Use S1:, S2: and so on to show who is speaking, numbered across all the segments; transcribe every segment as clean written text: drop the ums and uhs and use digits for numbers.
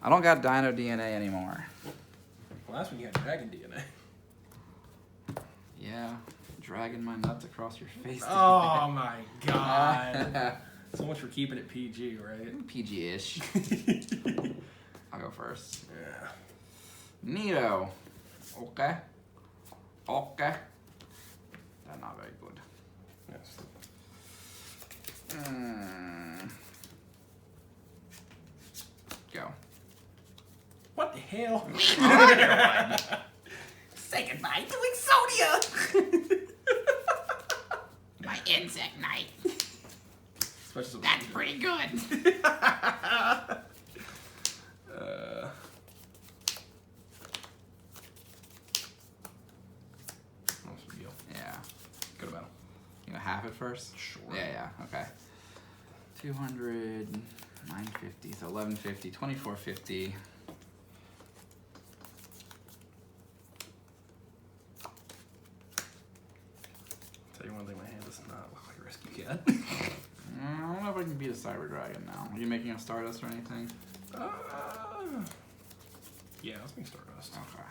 S1: I don't got Dino DNA anymore.
S2: Well, last one you had Dragon DNA.
S1: Yeah, dragging my nuts across your face.
S2: Oh my god. So much for keeping it PG, right?
S1: PG-ish. I'll go first.
S2: Yeah.
S1: Neato. Okay. Okay. That's not very good.
S2: Yes.
S1: Go.
S2: What the hell?
S3: Say goodbye to Exodia! My insect knight. That's pretty good.
S1: Yeah.
S2: Good amount.
S1: You gonna half it first?
S2: Sure.
S1: Yeah, okay. 200, 950, so 1150, 2450.
S2: Tell you one thing, my hand does not look like a Rescue Cat.
S1: I don't know if I can beat a Cyber Dragon now. Are you making a Stardust or anything?
S2: Yeah, let's make Stardust.
S1: Okay.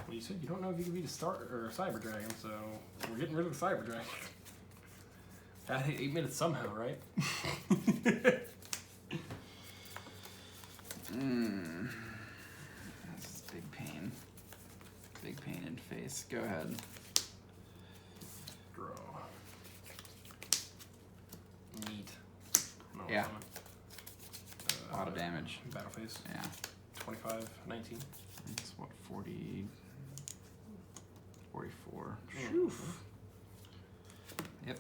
S2: Well, you said you don't know if you can beat a Cyber Dragon, so we're getting rid of the Cyber Dragon. That hit 8 minutes somehow, right?
S1: This is big pain. Big pain in face. Go ahead.
S2: Draw. Neat. No,
S1: Yeah. A lot of damage.
S2: Battle phase.
S1: Yeah.
S2: 25, 19.
S1: It's what, 40, 44.
S2: Oof.
S1: Yep.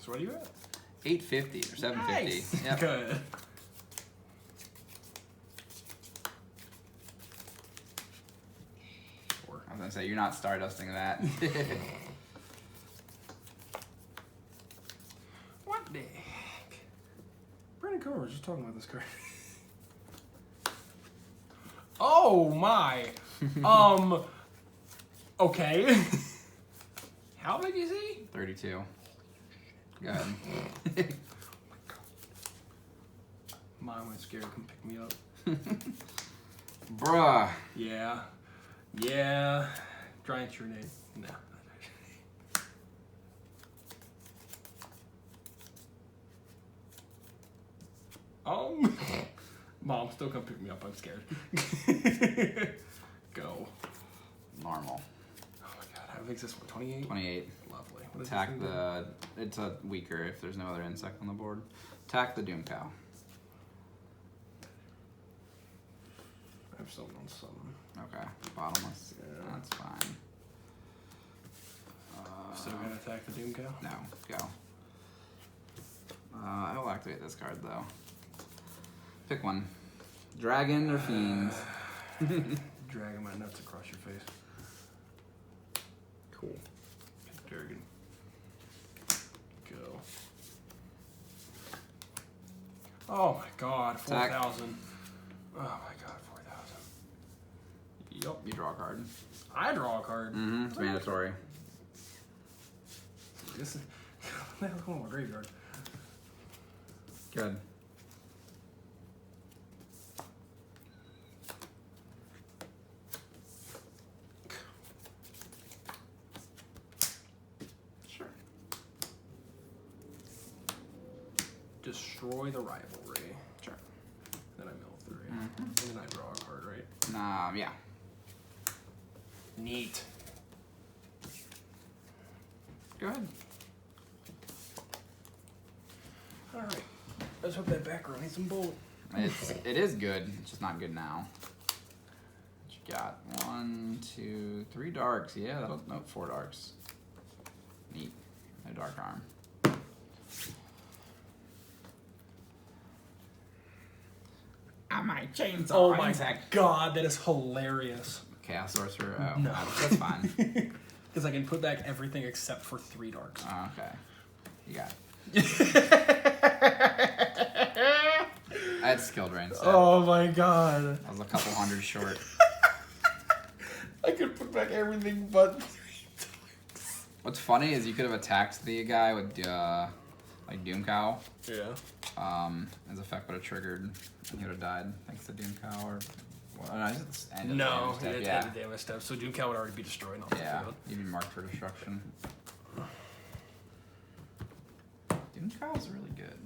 S2: So what are you at?
S1: 850 or 750.
S2: Nice.
S1: Yep.
S2: Good. Sure.
S1: I was gonna say, you're not Stardusting that.
S2: What the heck? Brandon Comer was just talking about this card. Oh my. Okay. How big is he?
S1: 32. Go ahead.
S2: Mine went scared. Come pick me up.
S1: Bruh.
S2: Yeah. Yeah. Giant your name. No. Mom, still come pick me up. I'm scared. Go.
S1: Normal.
S2: Oh my god, how big is this one? 28?
S1: 28.
S2: Lovely. What is
S1: Attack
S2: this thing
S1: the... It's a weaker if there's no other insect on the board. Attack the Doom Cow.
S2: I have something on something.
S1: Okay. Bottomless.
S2: Yeah.
S1: That's fine.
S2: Still gonna attack the Doom Cow?
S1: No. Go. I will activate this card, though. Pick one. Dragon or Fiend?
S2: Dragging my nuts across your face.
S1: Cool.
S2: Dragon. Go. Oh my god, 4,000. Oh my god, 4,000. Yup.
S1: You draw a card.
S2: I draw a card.
S1: Mm-hmm. It's mandatory.
S2: This is... What the hell's going on with my graveyard?
S1: Good.
S2: Sure. Destroy the rivalry.
S1: Sure.
S2: Then I mill 3. And then I draw a card, right?
S1: Yeah.
S2: Neat.
S1: Go ahead.
S2: Alright. Let's hope that back row needs some bullet.
S1: It is good. It's just not good now. What you got? 1, 2, 3 darks. Yeah, that'll... No, 4 darks. Neat. No dark arm.
S3: I might chainsaw.
S2: Oh my
S3: insect.
S2: god, that is hilarious.
S1: Chaos Sorcerer? Oh,
S2: No.
S1: that's fine.
S2: Because I can put back everything except for 3 darks.
S1: Oh, okay. You got it. I had skill drain set.
S2: Oh my god.
S1: I was a couple hundred short.
S2: I could put back everything but 3 darks.
S1: What's funny is you could have attacked the guy with like Doom Cow.
S2: Yeah.
S1: His effect would have triggered, and he would have died thanks to Doom Cow or. Well, no, it's ended
S2: No,
S1: damage step,
S2: it's
S1: yeah.
S2: ended damage step, so Doom Cow would already be destroyed. On
S1: Yeah,
S2: the field.
S1: you'd be marked for destruction. Doom Cow's really good.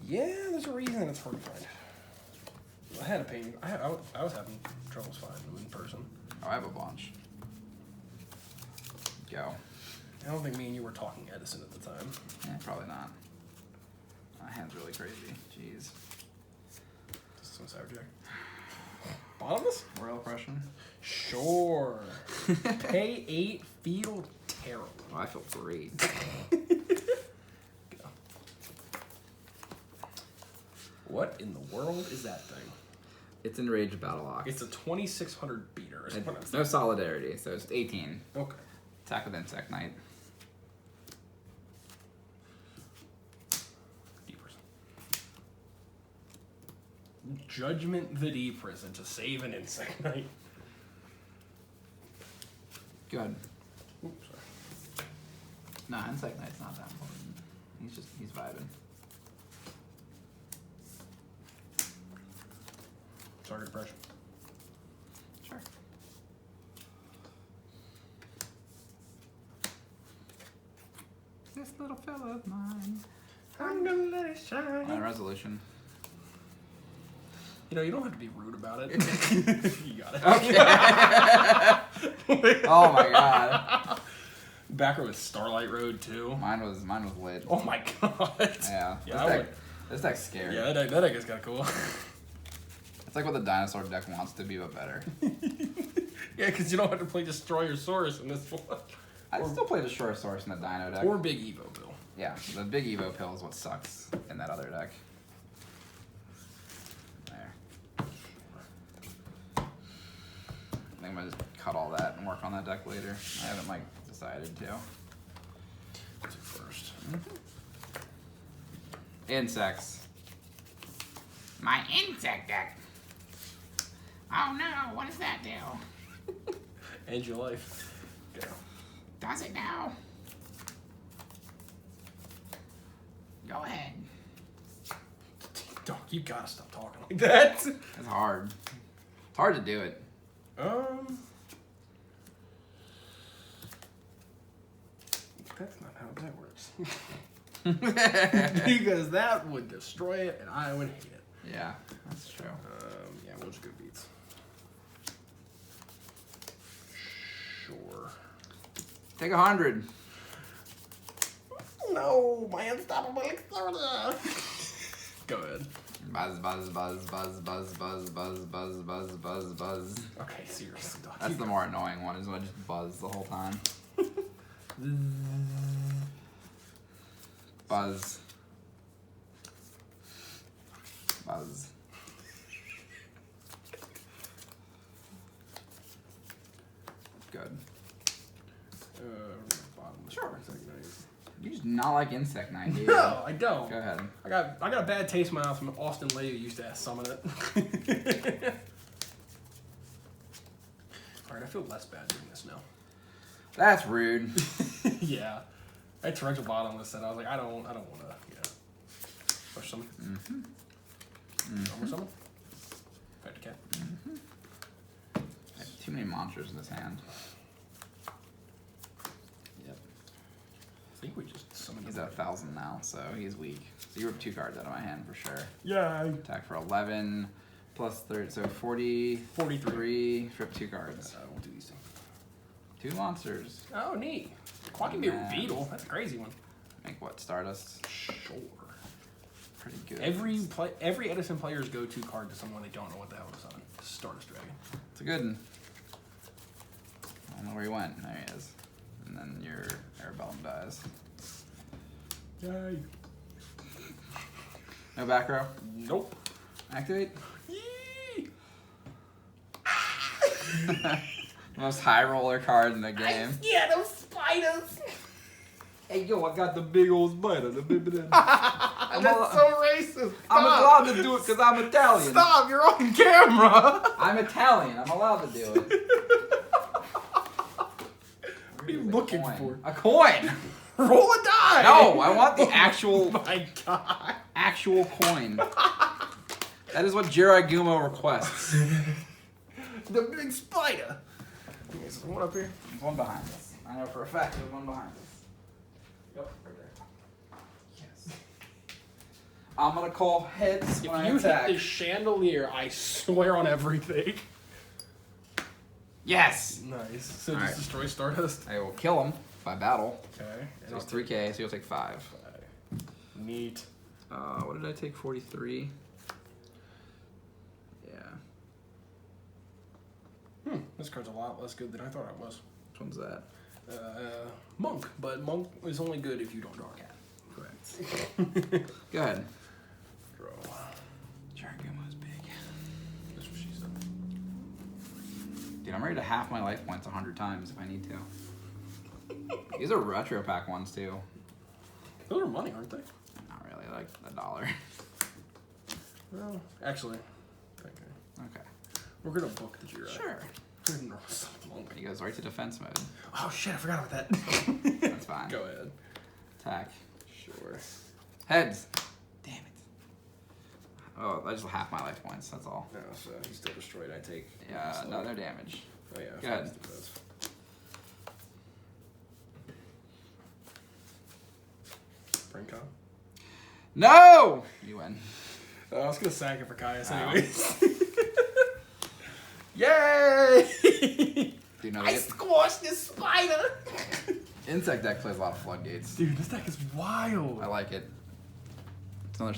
S2: Yeah, there's a reason it's hard to find. I had a pain. I was having troubles finding them in person.
S1: Oh, I have a bunch. Go.
S2: I don't think me and you were talking Edison at the time.
S1: Yeah, probably not. My hand's really crazy. Jeez.
S2: Just some Cyberjack. Bottomless?
S1: Royal Oppression.
S2: Sure. Pay 8, feel terrible.
S1: Oh, I feel great.
S2: Go. What in the world is that thing?
S1: It's Enraged Battle Ox.
S2: It's a 2600 beater.
S1: It's no solidarity, so it's 18.
S2: Okay.
S1: Attack with Insect Knight.
S2: Judgment the D prison to save an Insect Knight.
S1: Good.
S2: Oops, sorry.
S1: Nah, Insect Knight's not that important. He's vibing.
S2: Target pressure.
S1: Sure. This little fella of mine.
S2: I'm gonna let it shine.
S1: Resolution.
S2: You know, you don't have to be rude about it. You got it.
S1: Okay. Oh my god.
S2: Back with Starlight Road too.
S1: Mine was lit.
S2: Oh my god.
S1: Yeah.
S2: Yeah,
S1: This deck's scary.
S2: yeah, that deck is kind of cool.
S1: It's like what the dinosaur deck wants to be, but better.
S2: Yeah, because you don't have to play Destroyer-saurus in this one.
S1: I'd still play Destroyer Source in the Dino deck.
S2: Or Big Evo Bill.
S1: Yeah, the big Evo pill is what sucks in that other deck. There. I think I'm gonna just cut all that and work on that deck later. I haven't like decided to.
S2: That's it first.
S1: Insects.
S3: My insect deck. Oh no, what does that do?
S2: End your life. Go.
S3: Does it now? Go ahead.
S2: Don't, you gotta stop talking like that.
S1: It's hard. It's hard to do it.
S2: That's not how that works. Because that would destroy it, and I would hate it.
S1: Yeah, that's true.
S2: Yeah, we'll just go beats. Sure.
S1: Take 100.
S2: No, my unstoppable Exodia. Go ahead.
S1: Buzz, buzz, buzz, buzz, buzz, buzz, buzz, buzz, buzz, buzz, buzz.
S2: Okay, seriously, dog.
S1: That's the more annoying one, is when I just buzz the whole time. Buzz. Buzz. Good.
S2: Sure.
S1: You just not like Insect Knight, do you?
S2: No, I don't.
S1: Go ahead.
S2: I got a bad taste in my mouth from Austin Lee who used to summon it. Alright, I feel less bad doing this now.
S1: That's rude.
S2: Yeah. I had Torrential Bottomless and I was like, I don't wanna, push some. More summon? Back to cat.
S1: I have too many monsters in this hand. Yep.
S2: I think we just summoned
S1: He's at 1,000 now, so he's weak. So you rip 2 cards out of my hand for sure.
S2: Yeah.
S1: Attack for 11 plus 30, so 40.
S2: 43.
S1: Rip 2 cards.
S2: I won't do these things.
S1: 2 monsters.
S2: Oh, neat. Quackity Beetle. That's a crazy one.
S1: Make what? Stardust?
S2: Sure.
S1: Pretty good.
S2: Every Edison player's go-to card to someone they don't know what the hell to summon. Stardust Dragon.
S1: It's a good one. I don't know where he went. There he is. And then your Arabellum dies.
S2: Yay.
S1: No back row?
S2: Nope.
S1: Activate?
S2: Yee.
S1: Most high roller card in the game.
S3: Yeah, those spiders.
S1: Hey yo, I got the big old spider.
S3: That's so racist.
S1: I'm allowed to do it because I'm Italian.
S3: Stop, you're on camera.
S1: I'm Italian. I'm allowed to do it.
S2: What are you looking for?
S1: A coin.
S2: Roll a die!
S1: No, I want the actual
S2: Oh my god.
S1: actual coin. That is what Jiragumo requests.
S2: The big spider. Is there one up here?
S1: There's one behind us. I know for a fact there's one behind us.
S2: Yep, right there. Yes.
S1: I'm gonna call heads
S2: If
S1: when I
S2: you
S1: attack.
S2: hit this chandelier, I swear on everything.
S1: Yes!
S2: Nice. So
S1: Alright.
S2: just destroy Stardust.
S1: I will kill him by battle.
S2: Okay.
S1: So it's 3k, so you'll take 5.
S2: Neat.
S1: What did I take? 43? Yeah.
S2: This card's a lot less good than I thought it was.
S1: Which one's that?
S2: Monk, but Monk is only good if you don't draw a cat.
S1: Correct. Go ahead.
S2: Draw.
S1: Jiragumo's big.
S2: That's what she said.
S1: Dude, I'm ready to half my life points 100 times if I need to. These are retro pack ones too.
S2: Those are money, aren't they?
S1: Not really, like $1.
S2: Well, actually, okay.
S1: Okay.
S2: We're gonna book the Jira.
S1: Sure.
S2: We're gonna draw some Monk.
S1: He goes right to defense mode.
S2: Oh shit! I forgot about that.
S1: That's fine.
S2: Go ahead.
S1: Attack.
S2: Sure.
S1: Heads. Damn it. Oh, I just half my life points, that's all.
S2: No, so he's still destroyed. I take.
S1: Yeah, no damage.
S2: Oh yeah.
S1: Go ahead.
S2: Brain con.
S1: No! You win.
S2: I was gonna sack it for Caius
S1: Wow.
S2: anyways. Yay!
S1: Do you know
S3: I squashed this spider.
S1: Insect deck plays a lot of floodgates.
S2: Dude, this deck is wild.
S1: I like it. It's another